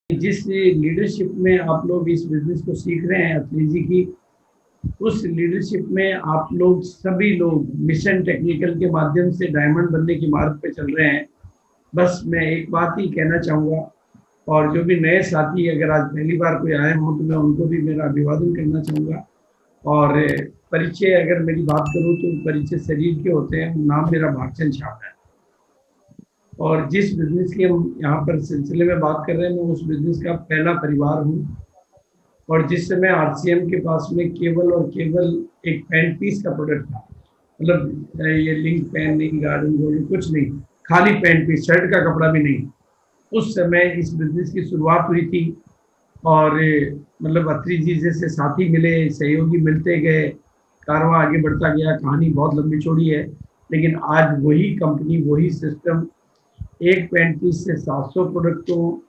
जिस लीडरशिप में आप लोग इस बिजनेस को सीख रहे हैं अत्रि जी की, उस लीडरशिप में आप लोग सभी लोग मिशन टेक्निकल के माध्यम से डायमंड बनने की मार्ग पे चल रहे हैं। बस मैं एक बात ही कहना चाहूँगा, और जो भी नए साथी अगर आज पहली बार कोई आए हों तो मैं उनको भी मेरा अभिवादन करना चाहूँगा। और परिचय अगर मेरी बात करूँ तो परिचय शरीर के होते हैं। नाम मेरा भागचंद छाप है, और जिस बिजनेस की हम यहाँ पर सिलसिले में बात कर रहे हैं, मैं उस बिजनेस का पहला परिवार हूँ। और जिस समय आरसीएम के पास में केवल और केवल एक पेन पीस का प्रोडक्ट था, मतलब ये लिंक पेन नहीं, गार्डन गोल्ड कुछ नहीं, खाली पेन पीस, शर्ट का कपड़ा भी नहीं, उस समय इस बिजनेस की शुरुआत हुई थी। और मतलब अत्रि जी जैसे साथी मिले, सहयोगी मिलते गए, कारवां आगे बढ़ता गया। कहानी बहुत लंबी चौड़ी है, लेकिन आज वही कंपनी, वही सिस्टम, एक पेन पीस से 700 प्रोडक्टों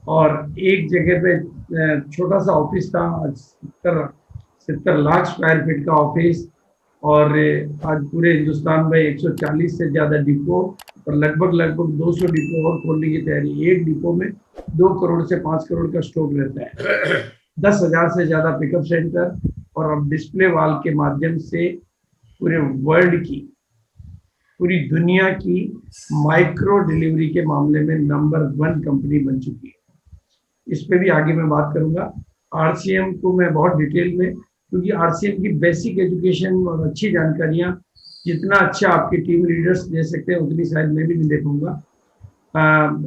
और एक जगह पे छोटा सा ऑफिस था, 70 लाख स्क्वायर फीट का ऑफिस, और आज पूरे हिंदुस्तान में 140 से ज़्यादा डिपो, और लगभग 200 डिपो और खोलने की तैयारी। एक डिपो में 2 करोड़ से 5 करोड़ का स्टॉक रहता है। 10,000 से ज़्यादा पिकअप सेंटर, और अब डिस्प्ले वॉल के माध्यम से पूरे वर्ल्ड की, पूरी दुनिया की माइक्रो डिलीवरी के मामले में नंबर 1 कंपनी बन चुकी है। इस पे भी आगे मैं बात करूंगा। आरसीएम को मैं बहुत डिटेल में, क्योंकि आरसीएम की बेसिक एजुकेशन और अच्छी जानकारियां जितना अच्छा आपके टीम लीडर्स दे सकते हैं, उतनी शायद मैं भी नहीं दे पाऊंगा।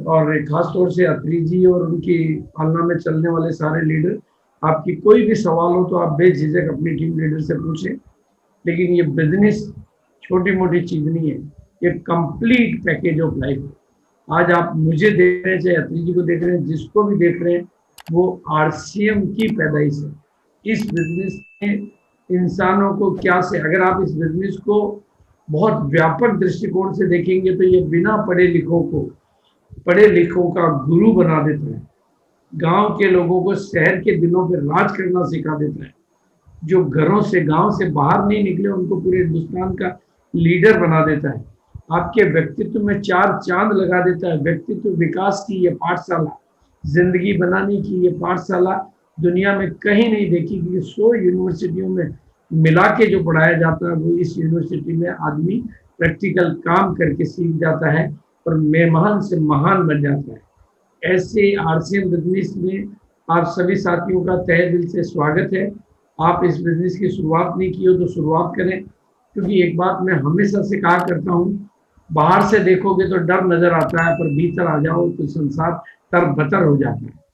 और खास तौर से अत्रि जी और उनकी पालना में चलने वाले सारे लीडर, आपकी कोई भी सवाल हो तो आप बेझिझक अपनी टीम लीडर से पूछें। लेकिन ये बिजनेस छोटी मोटी चीज नहीं है, ये कंप्लीट पैकेज ऑफ लाइफ है। आज आप मुझे देख रहे हैं, चाहे अत्रि जी को देख रहे हैं, जिसको भी देख रहे हैं, वो आरसीएम की पैदाइश है। इस बिजनेस में इंसानों को क्या से, अगर आप इस बिजनेस को बहुत व्यापक दृष्टिकोण से देखेंगे तो ये बिना पढ़े लिखों को पढ़े लिखों का गुरु बना देता है। गांव के लोगों को शहर के दिनों पर राज करना सिखा देता है। जो घरों से, गांव से बाहर नहीं निकले, उनको पूरे हिंदुस्तान का लीडर बना देता है। आपके व्यक्तित्व में 4 चांद लगा देता है। व्यक्तित्व विकास की ये पाठशाला, जिंदगी बनाने की ये पाठशाला दुनिया में कहीं नहीं देखी कि 100 यूनिवर्सिटियों में मिला के जो पढ़ाया जाता है, वो इस यूनिवर्सिटी में आदमी प्रैक्टिकल काम करके सीख जाता है और मेहमान से महान बन जाता है। ऐसे आरसीएम बिजनेस में आप सभी साथियों का तहे दिल से स्वागत है। आप इस बिजनेस की शुरुआत नहीं की हो तो शुरुआत करें, क्योंकि एक बात मैं हमेशा से कहा करता हूँ, बाहर से देखोगे तो डर नजर आता है, पर भीतर आ जाओ तो संसार तरबतर हो जाता है।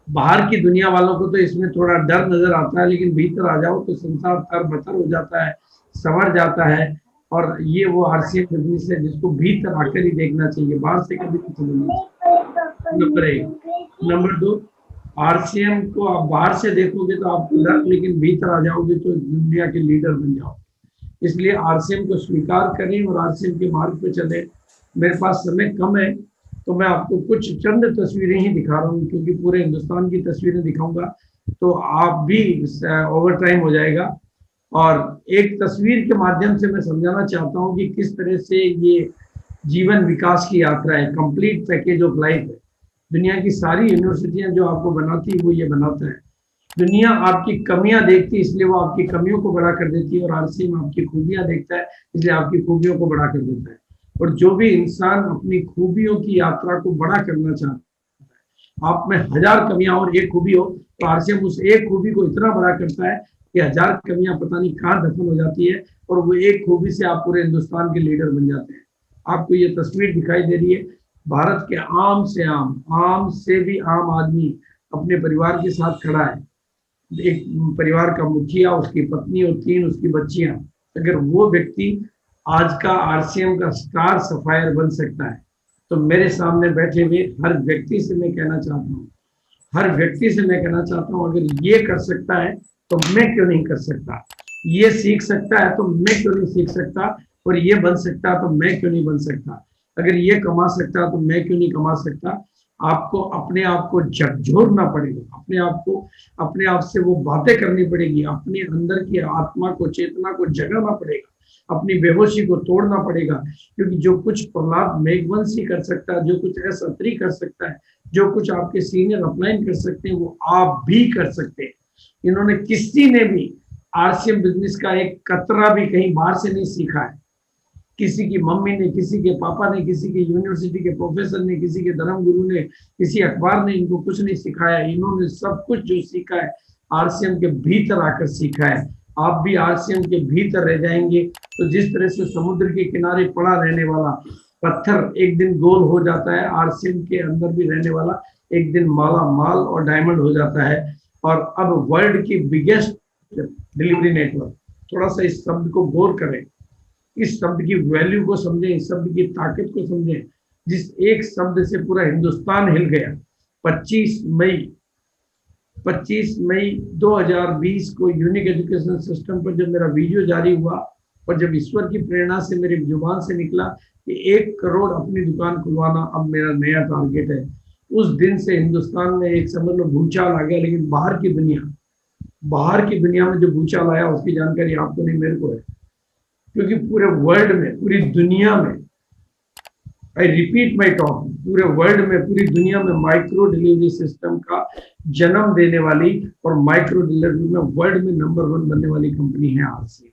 बाहर की दुनिया वालों को तो इसमें थोड़ा डर नजर आता है, लेकिन भीतर आ जाओ तो संसार तरबतर हो जाता है, संवर जाता है। और ये वो आरसीएम बिजनेस है जिसको भीतर आकर ही देखना चाहिए, बाहर से कभी नहीं समझना चाहिए। नंबर 1। नंबर 2, आरसीएम को आप बाहर से देखोगे तो आपको डर, लेकिन भीतर आ जाओगे तो दुनिया के लीडर बन जाओ। इसलिए आरसीएम को स्वीकार करें और आरसीएम के मार्ग पे चले। मेरे पास समय कम है, तो मैं आपको कुछ चंद तस्वीरें ही दिखा रहा हूँ, क्योंकि पूरे हिंदुस्तान की तस्वीरें दिखाऊंगा तो आप भी ओवर टाइम हो जाएगा। और एक तस्वीर के माध्यम से मैं समझाना चाहता हूँ कि किस तरह से ये जीवन विकास की यात्रा है, कंप्लीट पैकेज ऑफ लाइफ है। दुनिया की सारी यूनिवर्सिटियां जो आपको बनाती है, वो ये बनाता है। दुनिया आपकी कमियां देखती है, इसलिए वो आपकी कमियों को बड़ा कर देती है, और आरसीएम आपकी खूबियां देखता है, इसलिए आपकी खूबियों को बड़ा कर देता है। और जो भी इंसान अपनी खूबियों की यात्रा को बड़ा करना चाहता है, आप में 1000 कमियां और एक खूबी हो, तो आरसीएम उस एक खूबी को इतना बड़ा करता है कि 1000 कमियां पता नहीं कहाँ दफन हो जाती है, और वो एक खूबी से आप पूरे हिंदुस्तान के लीडर बन जाते हैं। आपको ये तस्वीर दिखाई दे रही है, भारत के आम से आम से भी आम आदमी अपने परिवार के साथ खड़ा है। एक परिवार का मुखिया, उसकी पत्नी और 3 उसकी बच्चियां। अगर वो व्यक्ति आज का आरसीएम का स्टार सफायर बन सकता है, तो मेरे सामने बैठे हुए हर व्यक्ति से मैं कहना चाहता हूँ, अगर ये कर सकता है तो मैं क्यों नहीं कर सकता। ये सीख सकता है तो मैं क्यों नहीं सीख सकता, और ये बन सकता है तो मैं क्यों नहीं बन सकता। अगर ये कमा सकता है तो मैं क्यों नहीं कमा सकता। आपको अपने आप को झकझोरना पड़ेगा, अपने आप से वो बातें करनी पड़ेगी, अपने अंदर की आत्मा को, चेतना को जगाना पड़ेगा। अपनी बेहोशी को तोड़ना पड़ेगा, क्योंकि जो कुछ प्रहलाद मेघवंशी कर सकता है, जो कुछ एस अत्री कर सकता है, जो कुछ आपके सीनियर अपलाइन कर सकते हैं, वो आप भी कर सकते हैं। इन्होंने किसी ने भी आरसीएम बिजनेस का एक कतरा भी कहीं बाहर से नहीं सीखा है। किसी की मम्मी ने, किसी के पापा ने, किसी के यूनिवर्सिटी के प्रोफेसर ने, किसी के धर्म गुरु ने, किसी अखबार ने इनको कुछ नहीं सिखाया। इन्होंने सब कुछ जो सीखा है आरसीएम के भीतर आकर सीखा है। आप भी आरसीएम के भीतर रह जाएंगे तो जिस तरह से समुद्र के किनारे पड़ा रहने वाला पत्थर एक दिन गोल हो जाता है, आरसीएम के अंदर भी रहने वाला एक दिन माला माल और डायमंड हो जाता है। और अब वर्ल्ड की बिगेस्ट डिलीवरी नेटवर्क, थोड़ा सा इस शब्द को गौर करें, इस शब्द की वैल्यू को समझें, इस शब्द की ताकत को समझें, जिस एक शब्द से पूरा हिंदुस्तान हिल गया। 25 मई 2020 को यूनिक एजुकेशन सिस्टम पर जब मेरा वीडियो जारी हुआ और जब ईश्वर की प्रेरणा से मेरी जुबान से निकला कि 1 करोड़ अपनी दुकान खुलवाना अब मेरा नया टारगेट है, उस दिन से हिंदुस्तान में एक समझ लो भूचाल आ गया। लेकिन बाहर की दुनिया में जो भूचाल आया उसकी जानकारी आपको नहीं, मेरे को है, क्योंकि पूरे वर्ल्ड में, पूरी दुनिया में, आई रिपीट माई टॉक, पूरे वर्ल्ड में, पूरी दुनिया में माइक्रो डिलीवरी सिस्टम का जन्म देने वाली और माइक्रो डिलीवरी में वर्ल्ड में नंबर 1 बनने वाली कंपनी है आरसीएम।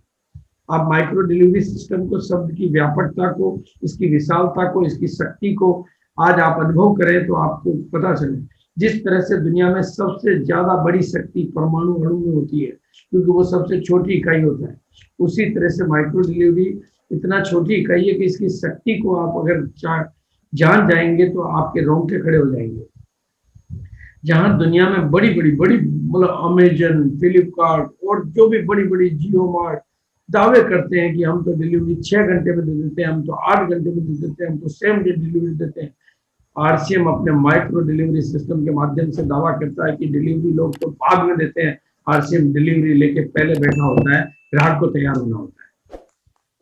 आप माइक्रो डिलीवरी सिस्टम को, शब्द की व्यापकता को, इसकी विशालता को, इसकी शक्ति को आज आप अनुभव करें तो आपको पता चले। जिस तरह से दुनिया में सबसे ज्यादा बड़ी शक्ति परमाणु अणु में होती है, क्योंकि वो सबसे छोटी इकाई होता है, उसी तरह से माइक्रो डिलीवरी इतना छोटी इकाई है कि इसकी शक्ति को आप अगर जान जाएंगे तो आपके रोंगटे खड़े हो जाएंगे। जहां दुनिया में बड़ी मतलब अमेजन, फ्लिपकार्ट और जो भी बड़ी जियो मार्ट दावे करते हैं कि हम तो डिलीवरी 6 घंटे में दे देते हैं, हम तो 8 घंटे में दे देते हैं, हम तो सेम डे डिलीवरी देते हैं। आरसीएम अपने माइक्रो डिलीवरी सिस्टम के माध्यम से दावा करता है कि डिलीवरी लोग तो बाद में देते हैं, आरसीएम डिलीवरी लेके पहले बैठा होता है, ग्राहक को तैयार होना होता है।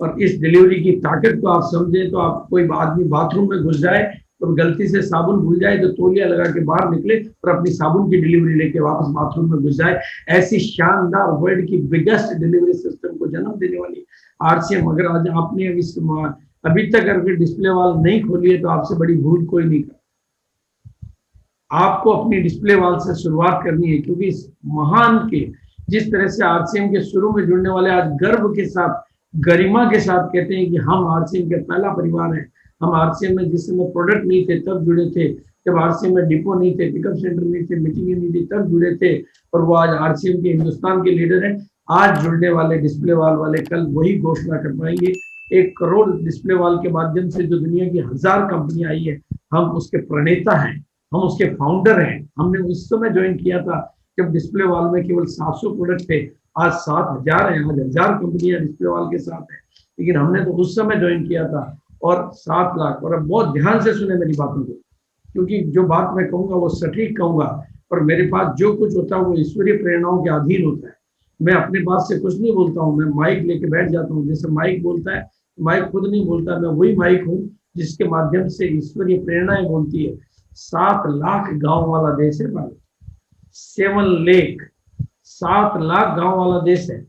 और इस डिलीवरी की ताकत को आप समझे तो आप, कोई आदमी बाथरूम में घुस जाए तो गलती से साबुन भूल जाए तो तौलिया लगा के बाहर निकले और अपनी साबुन की डिलीवरी लेके वापस बाथरूम में घुस जाए। ऐसी शानदार वर्ल्ड की बिगेस्ट डिलीवरी सिस्टम को जन्म देने वाली आरसीएम, अगर आज आपने अभी तक अगर डिस्प्ले वॉल नहीं खोली है तो आपसे बड़ी भूल कोई नहीं कर। आपको अपनी डिस्प्ले वॉल से शुरुआत करनी है, क्योंकि इस महान के, जिस तरह से आरसीएम के शुरू में जुड़ने वाले आज गर्व के साथ, गरिमा के साथ कहते हैं कि हम आरसीएम का पहला परिवार है। हम आरसीएम में जिस समय प्रोडक्ट नहीं थे तब जुड़े थे, जब आरसीएम में डिपो नहीं थे, पिकअप सेंटर नहीं थे, मीटिंग नहीं थी, तब जुड़े थे, और वो आज आरसीएम के हिंदुस्तान के लीडर हैं। आज जुड़ने वाले डिस्प्ले वॉल वाले कल वही घोषणा कर पाएंगे। 1 करोड़ डिस्प्ले वॉल के माध्यम से जो दुनिया की 1000 कंपनियां आई है, हम उसके प्रणेता हैं, हम उसके फाउंडर हैं। हमने उस समय ज्वाइन किया था जब डिस्प्ले वॉल में केवल 700 प्रोडक्ट थे, आज 7000 है, आज 1000 कंपनियां डिस्प्ले वॉल के साथ है। लेकिन हमने तो उस समय ज्वाइन किया था और 7 लाख। और अब बहुत ध्यान से सुने मेरी बातों को, क्योंकि जो बात मैं कहूंगा वो सटीक कहूंगा, और मेरे पास जो कुछ होता है वो ईश्वरीय प्रेरणाओं के अधीन होता है। मैं अपने पास से कुछ नहीं बोलता हूँ, मैं माइक लेके बैठ जाता हूँ। जैसे माइक बोलता है, माइक खुद नहीं बोलता, मैं वही माइक हूँ जिसके माध्यम से ईश्वरीय प्रेरणाएं बोलती है। 7 लाख गांव वाला देश है भारत, 7 लाख 7 लाख गांव वाला देश है।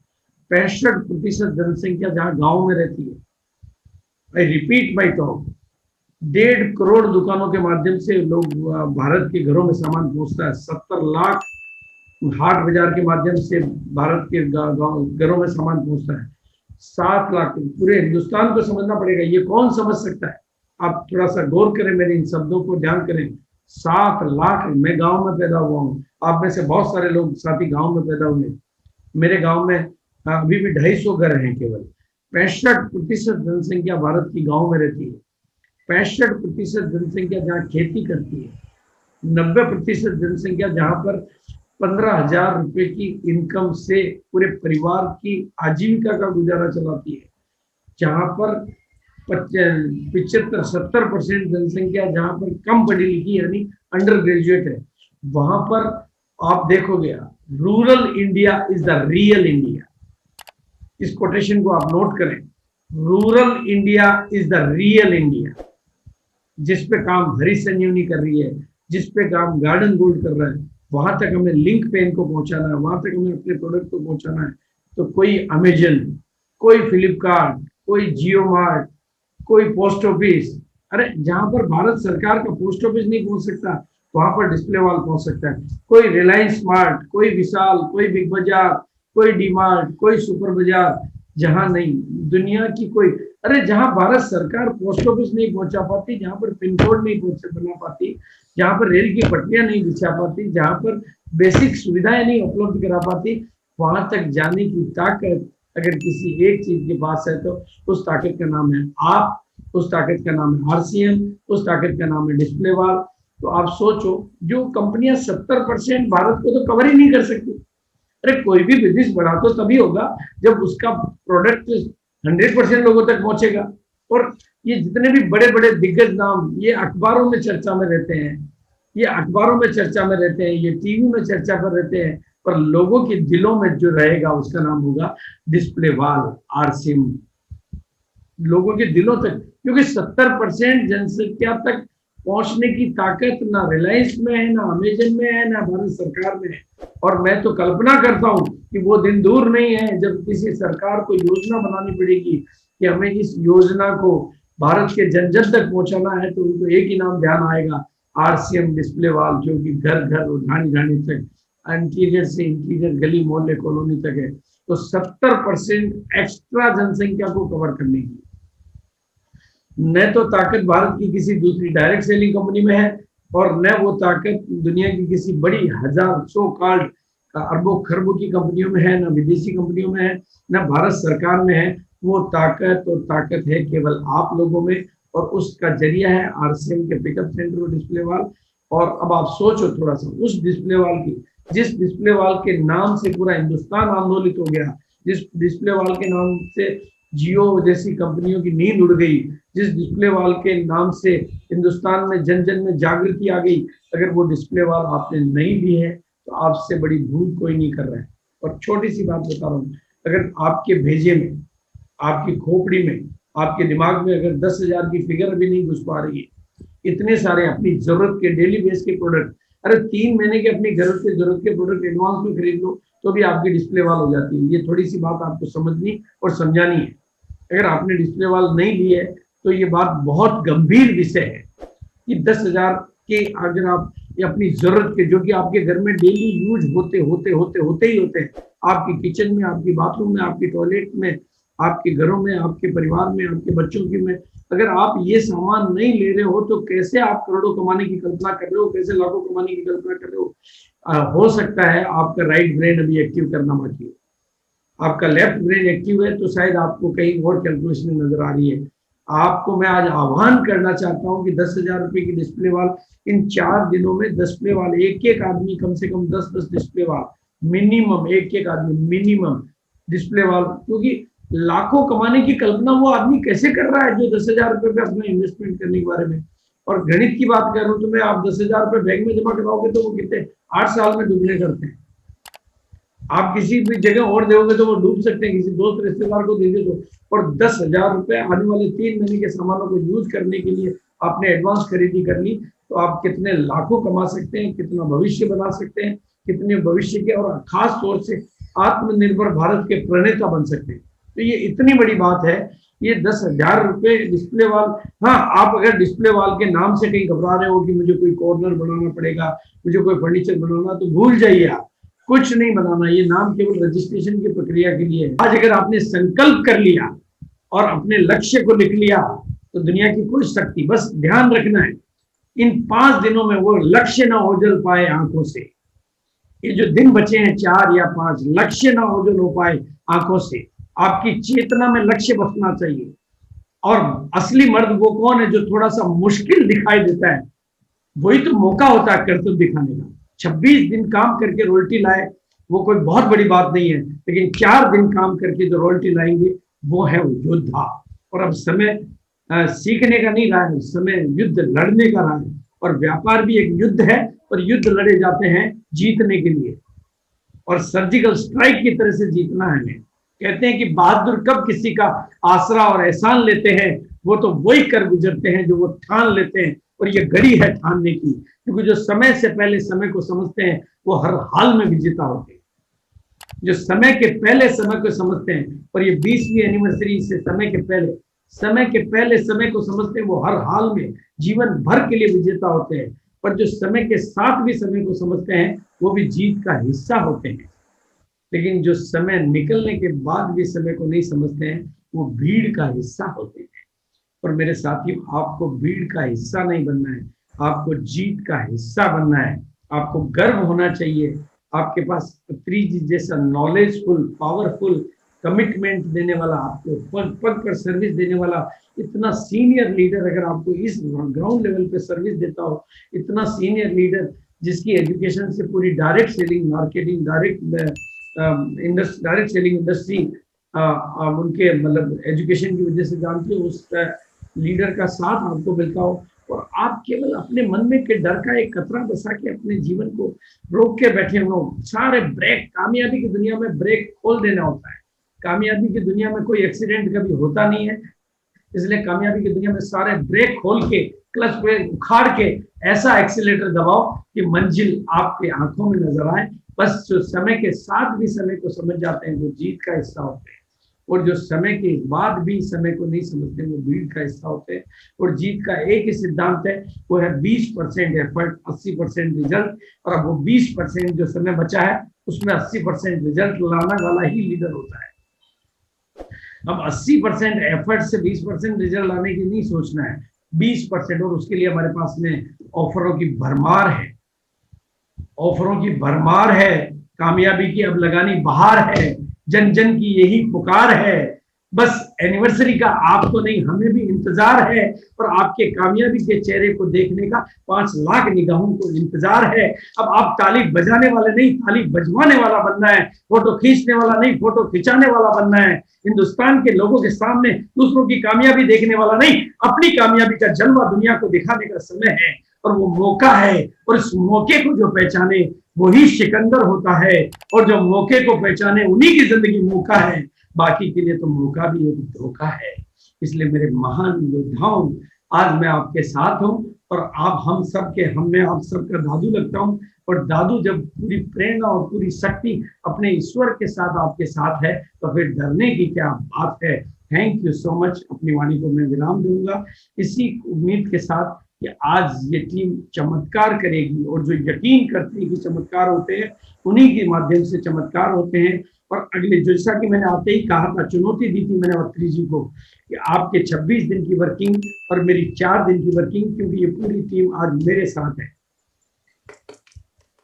65% जनसंख्या जहां गांव में रहती है। I repeat my talk, 1.5 crore दुकानों के माध्यम से लोग भारत के घरों में सामान पहुंचता है। 70 लाख हाट बाजार के माध्यम से भारत के घरों में सामान पहुंचता है। 7 लाख, पूरे हिंदुस्तान को समझना पड़ेगा। ये कौन समझ सकता है? आप थोड़ा सा गौर करें, मेरे इन शब्दों को ध्यान करें। 7 लाख, मैं गांव में पैदा हुआ हूँ, आप में से बहुत सारे लोग साथी गांव में पैदा हुए। मेरे गांव में अभी भी 250 घर हैं केवल। 65% जनसंख्या भारत की गांव में रहती है। 65% जनसंख्या जहाँ खेती करती है। 90% जनसंख्या जहाँ पर 15,000 रुपए की इनकम से पूरे परिवार की आजीविका का गुजारा चलाती है। जहाँ पर 75-70% जनसंख्या जहाँ पर कम पढ़ी लिखी यानी अंडर ग्रेजुएट है, वहां पर आप देखोगे rural India is the real India. इस कोटेशन को आप नोट करें, rural India is the real India. जिस पे काम हरी संजीवनी कर रही है, जिस पे काम गार्डन गोल्ड कर रहा है, वहां तक हमें लिंक पेन को पहुंचाना है, वहां तक हमें अपने प्रोडक्ट को पहुंचाना है। तो कोई अमेजन, कोई फ्लिपकार्ट, कोई जियो मार्ट, कोई पोस्ट ऑफिस। अरे जहां पर भारत सरकार का पोस्ट ऑफिस नहीं पहुंच सकता, वहां पर डिस्प्ले वॉल पहुंच सकता है। कोई रिलायंस स्मार्ट, कोई विशाल, कोई बिग बाजार, कोई डी मार्ट, कोई सुपर बाजार, जहां नहीं, दुनिया की कोई, अरे जहां भारत सरकार पोस्ट ऑफिस नहीं पहुंचा पाती, जहां पर पिन कोड नहीं बना पाती, जहां पर रेल की पटरियां नहीं बिछा पाती, जहां पर बेसिक सुविधाएं नहीं उपलब्ध करा पाती, वहां तक जाने की ताकत अगर किसी एक चीज के पास है तो उस ताकत का नाम है आप, उस ताकत का नाम है आरसीएम, उस ताकत का नाम है डिस्प्ले वॉल। तो आप सोचो, जो कंपनियां 70% भारत को तो कवर ही नहीं कर सकती। अरे कोई भी बिजनेस बढ़ा तो तभी होगा जब उसका प्रोडक्ट 100% लोगों तक पहुंचेगा। और ये जितने भी बड़े बड़े दिग्गज नाम ये अखबारों में चर्चा में रहते हैं, ये अखबारों में चर्चा में रहते हैं, ये टीवी में चर्चा पर रहते हैं, पर लोगों के दिलों में जो रहेगा उसका नाम होगा डिस्प्ले वॉल, आरसीएम। लोगों के दिलों तक, क्योंकि 70% जनसंख्या तक पहुंचने की ताकत ना रिलायंस में है, ना अमेजन में है, ना भारत सरकार में है। और मैं तो कल्पना करता हूं कि वो दिन दूर नहीं है जब किसी सरकार को योजना बनानी पड़ेगी कि हमें इस योजना को भारत के जन जन तक पहुंचाना है, तो उनको एक ही नाम ध्यान आएगा, आरसीएम डिस्प्ले वॉल, जो कि घर घर और घानी घानी तक, इंटीरियर से इंटीरियर, गली मोहल्ले कॉलोनी तक है। तो 70% एक्स्ट्रा जनसंख्या को कवर करने की न तो ताकत भारत की किसी दूसरी डायरेक्ट सेलिंग कंपनी में है, और न वो ताकत दुनिया की किसी बड़ी हजार सौ कार्ड अरबों खरबों की कंपनियों में है, न विदेशी कंपनियों में है, न भारत सरकार में है। वो ताकत है केवल आप लोगों में, और उसका जरिया है आरसीएम के पिकअप सेंटर और डिस्प्ले वॉल। और अब आप सोचो थोड़ा सा उस डिस्प्ले वॉल की, जिस डिस्प्ले वॉल के नाम से पूरा हिंदुस्तान आंदोलित हो गया, जिस डिस्प्ले वॉल के नाम से जियो जैसी कंपनियों की नींद उड़ गई, जिस डिस्प्ले वॉल के नाम से हिंदुस्तान में जन जन में जागृति आ गई, अगर वो डिस्प्ले वॉल आपने नहीं ली है तो आपसे बड़ी भूल कोई नहीं कर रहा है। और छोटी सी बात बता रहा हूँ, अगर आपके भेजे में, आपकी खोपड़ी में, आपके दिमाग में अगर 10,000 की फिगर भी नहीं घुस पा रही है, इतने सारे अपनी जरूरत के डेली बेस के प्रोडक्ट, अरे 3 महीने के अपनी जरूरत के प्रोडक्ट एडवांस में खरीद लो तो भी आपकी डिस्प्ले वॉल हो जाती है। ये थोड़ी सी बात आपको समझनी और समझानी है। अगर आपने डिस्प्ले वॉल नहीं ली है तो ये बात बहुत गंभीर विषय है कि 10,000 के अगर आप अपनी जरूरत के, जो कि आपके घर में डेली यूज होते ही होते हैं, आपकी किचन में, आपकी बाथरूम में, आपकी टॉयलेट में, आपके घरों में, आपके परिवार में, आपके बच्चों की में, अगर आप ये सामान नहीं ले रहे हो तो कैसे आप करोड़ों कमाने की कल्पना कर रहे हो, कैसे लाखों कमाने की कल्पना कर रहे हो। हो सकता है आपका राइट ब्रेन अभी एक्टिव करना बाकी है, आपका लेफ्ट ब्रेन एक्टिव है, तो शायद आपको कहीं और कैलकुलेशन नजर आ रही है। आपको मैं आज आह्वान करना चाहता हूं कि 10,000 रुपए की डिस्प्ले वॉल, इन 4 दिनों में डिस्प्ले वॉल, एक आदमी कम से कम 10 डिस्प्ले वॉल मिनिमम, एक आदमी मिनिमम डिस्प्ले वॉल, क्योंकि लाखों कमाने की कल्पना वो आदमी कैसे कर रहा है जो 10,000 रुपए पे अपना इन्वेस्टमेंट करने के बारे में। और गणित की बात कर रहा हूँ तो मैं, आप 10,000 रुपए बैंक में जमा कराओगे तो वो कितने 8 साल में डूबने करते हैं। आप किसी भी जगह और दोगे तो वो डूब सकते हैं, किसी दोस्त रिश्तेदार को दे दे तो। और 10,000 रुपए आने वाले 3 महीने के सामानों को यूज करने के लिए आपने एडवांस खरीदी कर ली, तो आप कितने लाखों कमा सकते हैं, कितना भविष्य बना सकते हैं, कितने भविष्य के और खास तौर से आत्मनिर्भर भारत के प्रणेता बन सकते हैं। तो ये इतनी बड़ी बात है, ये 10,000 रुपए डिस्प्ले वॉल। हाँ, आप अगर डिस्प्ले वॉल के नाम से कहीं घबरा रहे हो कि मुझे कोई कॉर्नर बनाना पड़ेगा, मुझे कोई फर्नीचर बनाना, तो भूल जाइए, आप कुछ नहीं बनाना। ये नाम केवल रजिस्ट्रेशन की प्रक्रिया के लिए है। आज अगर आपने संकल्प कर लिया और अपने लक्ष्य को लिख लिया तो दुनिया की कोई शक्ति, बस ध्यान रखना है इन 5 दिनों में वो लक्ष्य ना ओझल पाए आंखों से। ये जो दिन बचे हैं 4 या 5, लक्ष्य ना ओझल हो पाए आंखों से। आपकी चेतना में लक्ष्य बसना चाहिए। और असली मर्द वो कौन है जो थोड़ा सा मुश्किल दिखाई देता है, वही तो मौका होता है कर्तव्य दिखाने का। 26 दिन काम करके रोल्टी लाए वो कोई बहुत बड़ी बात नहीं है, लेकिन 4 दिन काम करके जो रोल्टी लाएंगे वो है योद्धा। और अब समय सीखने का नहीं रहा है, समय युद्ध लड़ने का रहा है। और व्यापार भी एक युद्ध है, और युद्ध लड़े जाते हैं जीतने के लिए, और सर्जिकल स्ट्राइक की तरह से जीतना है हमें। कहते हैं कि बहादुर कब किसी का आसरा और एहसान लेते हैं, वो तो वही कर गुजरते हैं जो वो ठान लेते हैं। और ये घड़ी है ठानने की, क्योंकि जो समय से पहले समय को समझते हैं वो हर हाल में विजेता होते हैं। जो समय के पहले समय को समझते हैं, और ये 20वीं एनिवर्सरी से समय के पहले समय को समझते हैं, वो हर हाल में जीवन भर के लिए विजेता होते हैं। पर जो समय के साथ भी समय को समझते हैं, वो भी जीत का हिस्सा होते हैं। लेकिन जो समय निकलने के बाद भी समय को नहीं समझते हैं, वो भीड़ का हिस्सा होते हैं। और मेरे साथियों, आपको भीड़ का हिस्सा नहीं बनना है, आपको जीत का हिस्सा बनना है। आपको गर्व होना चाहिए, आपके पास अत्री जी जैसा नॉलेजफुल, पावरफुल, कमिटमेंट देने वाला, आपको पग पग पर सर्विस देने वाला इतना सीनियर लीडर अगर आपको इस ग्राउंड लेवल पे सर्विस देता हो, इतना सीनियर लीडर जिसकी एजुकेशन से पूरी direct selling, marketing, direct selling industry उनके मतलब एजुकेशन की वजह से जानते हो, उस लीडर का साथ आपको मिलता हो, और आप केवल अपने मन में के डर का एक कतरा बसा के अपने जीवन को रोक के बैठे हुए हो। सारे ब्रेक, कामयाबी की दुनिया में ब्रेक खोल देना होता है। कामयाबी की दुनिया में कोई एक्सीडेंट कभी होता नहीं है, इसलिए कामयाबी की दुनिया में सारे ब्रेक खोल के, क्लच पे उखाड़ के ऐसा एक्सीलेटर दबाओ कि मंजिल आपके आंखों में नजर आए। बस जो समय के साथ भी समय को समझ जाते हैं, वो जीत का हिस्सा होते हैं, और जो समय के बाद भी समय को नहीं समझते, वो भीड़ का हिस्सा होते हैं। और जीत का एक ही सिद्धांत है, वो है 20% एफर्ट, 80% रिजल्ट। और अब वो 20% जो समय बचा है, उसमें 80% रिजल्ट लाने वाला ही लीडर होता है। अब 80% एफर्ट से 20% रिजल्ट लाने की नहीं सोचना है, 20%, और उसके लिए हमारे पास में ऑफरों की भरमार है, ऑफरों की भरमार है, कामयाबी की अब लगानी बहार है, जन जन की यही पुकार है। बस एनिवर्सरी का आपको नहीं, हमें भी इंतजार है, और आपके कामयाबी के चेहरे को देखने का 5 लाख निगाहों को इंतजार है। अब आप ताली बजाने वाले नहीं, ताली बजवाने वाला बनना है, फोटो खींचने वाला नहीं, फोटो खिंचाने वाला बनना है। हिंदुस्तान के लोगों के सामने दूसरों की कामयाबी देखने वाला नहीं, अपनी कामयाबी का जलवा दुनिया को दिखाने का समय है, और वो मौका है। और इस मौके को जो पहचाने वही सिकंदर होता है, और जो मौके को पहचाने उन्हीं की जिंदगी मौका है। बाकी के लिए तो मौका भी एक धोखा है। इसलिए मेरे महान योद्धाओं, आज मैं आपके साथ हूं, और आप हम सब के, मैं आप सबका दादू लगता हूं। और दादू जब पूरी प्रेरणा और पूरी शक्ति अपने ईश्वर के साथ आपके साथ है, तो फिर डरने की क्या बात है। Thank you so much. अपनी वाणी को मैं विराम दूंगा इसी उम्मीद के साथ कि आज ये टीम चमत्कार करेगी, और जो यकीन करते हैं कि चमत्कार होते हैं, उन्हीं के माध्यम से चमत्कार होते हैं। और अगले, जैसा कि मैंने आते ही कहा था, चुनौती दी थी मैंने अत्री जी को कि आपके 26 दिन की वर्किंग और मेरी 4 दिन की वर्किंग, क्योंकि ये पूरी टीम आज मेरे साथ है।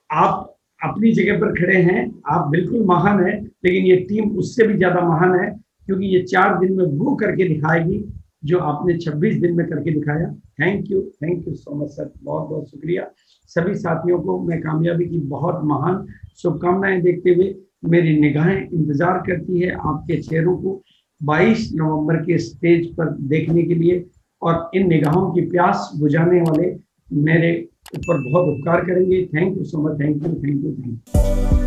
आप अपनी जगह पर खड़े हैं, आप बिल्कुल महान है, लेकिन ये टीम उससे भी ज्यादा महान है, क्योंकि ये 4 दिन में वो करके दिखाएगी जो आपने 26 दिन में करके दिखाया। Thank you so much sir, बहुत बहुत शुक्रिया। सभी साथियों को मैं कामयाबी की बहुत महान शुभकामनाएं देखते हुए, मेरी निगाहें इंतजार करती है आपके चेहरों को 22 नवंबर के स्टेज पर देखने के लिए, और इन निगाहों की प्यास बुझाने वाले मेरे ऊपर बहुत उपकार करेंगे। Thank you so much. Thank you.